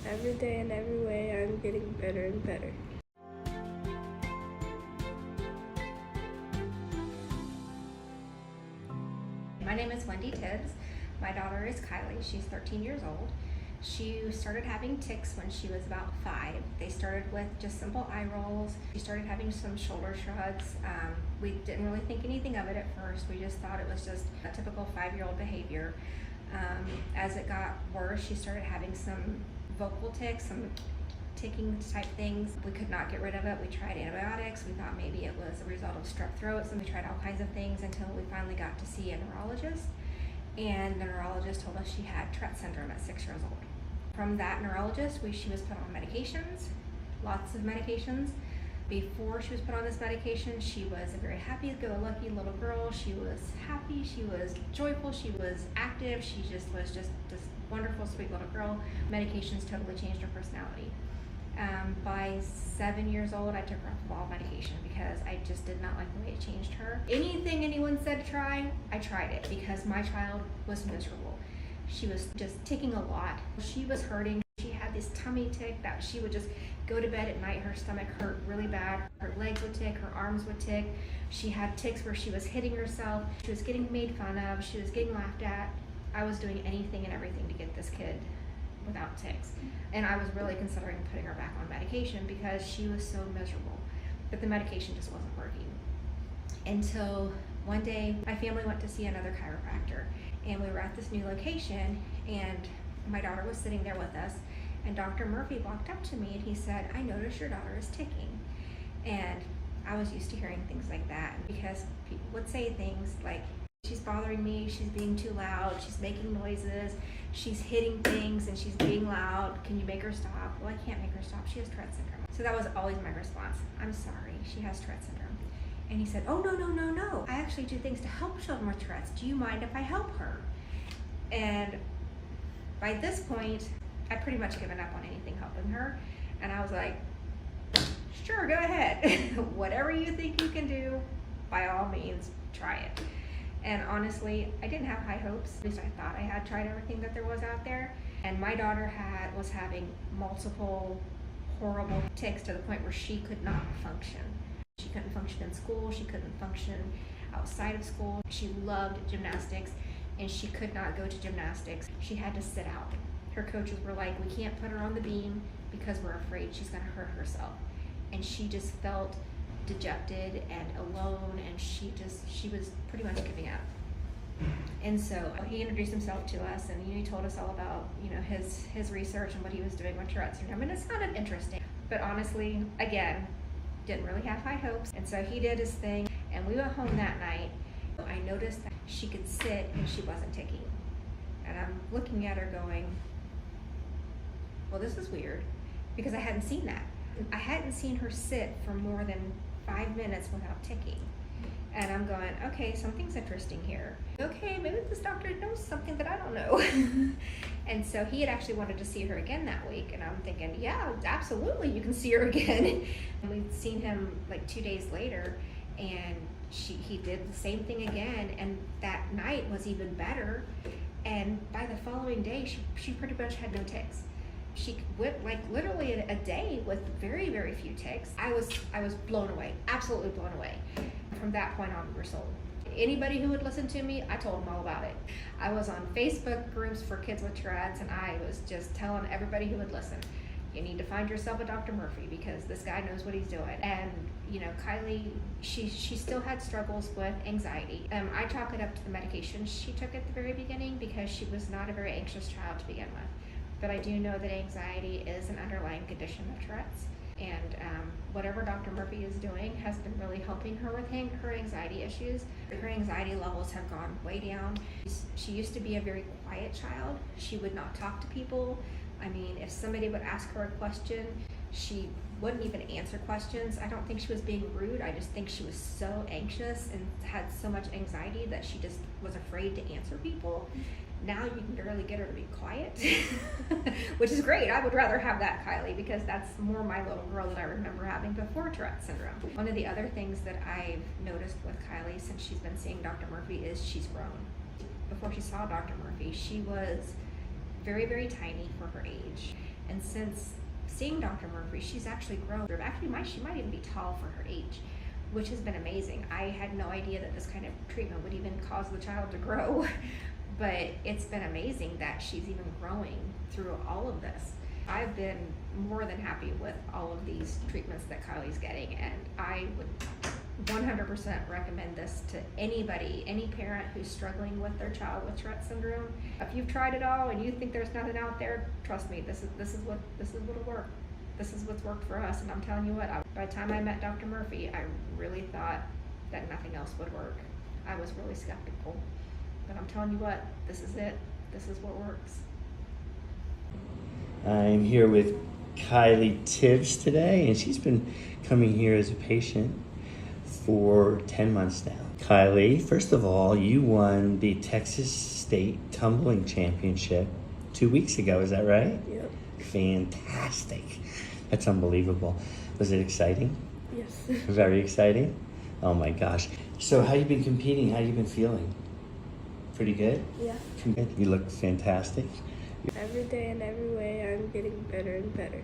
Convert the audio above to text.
Every day and every way, I'm getting better and better. My name is Wendy Tibbs. My daughter is Kylie. She's 13 years old. She started having tics when she was about 5. They started with just simple eye rolls. She started having some shoulder shrugs. We didn't really think anything of it at first. We just thought it was just a typical 5-year-old behavior. As it got worse, she started having some vocal tics, some ticking type things. We could not get rid of it. We tried antibiotics. We thought maybe it was a result of strep throats, and we tried all kinds of things until we finally got to see a neurologist. And the neurologist told us she had Tourette syndrome at 6 years old. From that neurologist, she was put on medications, lots of medications. Before she was put on this medication, she was a very happy-go-lucky little girl. She was happy, she was joyful, she was active, she was just this wonderful, sweet little girl. Medications totally changed her personality. By 7 years old, I took her off of all medication because I just did not like the way it changed her. Anything anyone said to try, I tried it because my child was miserable. She was just ticking a lot. She was hurting. She had this tummy tic that she would just go to bed at night. Her stomach hurt really bad. Her legs would tick, her arms would tick. She had tics where she was hitting herself. She was getting made fun of. She was getting laughed at. I was doing anything and everything to get this kid without tics. And I was really considering putting her back on medication because she was so miserable. But the medication just wasn't working. Until one day, my family went to see another chiropractor. And we were at this new location, and my daughter was sitting there with us, and Dr. Murphy walked up to me and he said, "I noticed your daughter is ticking." And I was used to hearing things like that because people would say things like, "She's bothering me, she's being too loud, she's making noises, she's hitting things and she's being loud. Can you make her stop?" Well, I can't make her stop. She has Tourette syndrome. So that was always my response. "I'm sorry, she has Tourette syndrome." And he said, "Oh, no, no, no, no. I actually do things to help children with Tourette's. Do you mind if I help her?" And by this point, I'd pretty much given up on anything helping her. And I was like, "Sure, go ahead. Whatever you think you can do, by all means, try it." And honestly, I didn't have high hopes. At least I thought I had tried everything that there was out there. And my daughter was having multiple horrible tics to the point where she could not function. She couldn't function in school. She couldn't function outside of school. She loved gymnastics, and she could not go to gymnastics. She had to sit out. Her coaches were like, "We can't put her on the beam because we're afraid she's going to hurt herself." And she just felt dejected and alone, and she was pretty much giving up. And so he introduced himself to us, and he told us all about his research and what he was doing with Tourette syndrome, and it sounded interesting. But honestly, again, didn't really have high hopes. And so he did his thing, and we went home that night. I noticed that she could sit and she wasn't ticking. And I'm looking at her going, well, this is weird, because I hadn't seen that. I hadn't seen her sit for more than 5 minutes without ticking. And I'm going, okay, something's interesting here. Okay, maybe this doctor knows something that I don't know. And so he had actually wanted to see her again that week. And I'm thinking, yeah, absolutely, you can see her again. And we'd seen him like 2 days later, and he did the same thing again. And that night was even better. And by the following day, she pretty much had no tics. She went like literally a day with very, very few tics. I was blown away, absolutely blown away. From that point on, we were sold. Anybody who would listen to me, I told them all about it. I was on Facebook groups for kids with Tourette's, and I was just telling everybody who would listen, you need to find yourself a Dr. Murphy because this guy knows what he's doing. And Kylie, she still had struggles with anxiety. I chalk it up to the medication she took at the very beginning because she was not a very anxious child to begin with. But I do know that anxiety is an underlying condition of Tourette's. And whatever Dr. Murphy is doing has been really helping her with her anxiety issues. Her anxiety levels have gone way down. She used to be a very quiet child. She would not talk to people. I mean, if somebody would ask her a question, she wouldn't even answer questions. I don't think she was being rude. I just think she was so anxious and had so much anxiety that she just was afraid to answer people. Now you can really get her to be quiet, which is great. I would rather have that Kylie because that's more my little girl that I remember having before Tourette syndrome. One of the other things that I've noticed with Kylie since she's been seeing Dr. Murphy is she's grown. Before she saw Dr. Murphy, she was very, very tiny for her age. And since seeing Dr. Murphy, she's actually grown. Actually, she might even be tall for her age, which has been amazing. I had no idea that this kind of treatment would even cause the child to grow, but it's been amazing that she's even growing through all of this. I've been more than happy with all of these treatments that Kylie's getting, and I would 100% recommend this to anybody, any parent who's struggling with their child with Tourette syndrome. If you've tried it all and you think there's nothing out there, trust me, this is what'll work. This is what's worked for us, and I'm telling you what, by the time I met Dr. Murphy, I really thought that nothing else would work. I was really skeptical, but I'm telling you what, this is it. This is what works. I'm here with Kylie Tibbs today, and she's been coming here as a patient for 10 months now. Kylie, first of all, you won the Texas State Tumbling Championship 2 weeks ago, is that right? Yep. Fantastic. That's unbelievable. Was it exciting? Yes. Very exciting? Oh my gosh. So how you been competing? How you been feeling? Pretty good? Yeah. You look fantastic. Every day and every way, I'm getting better and better.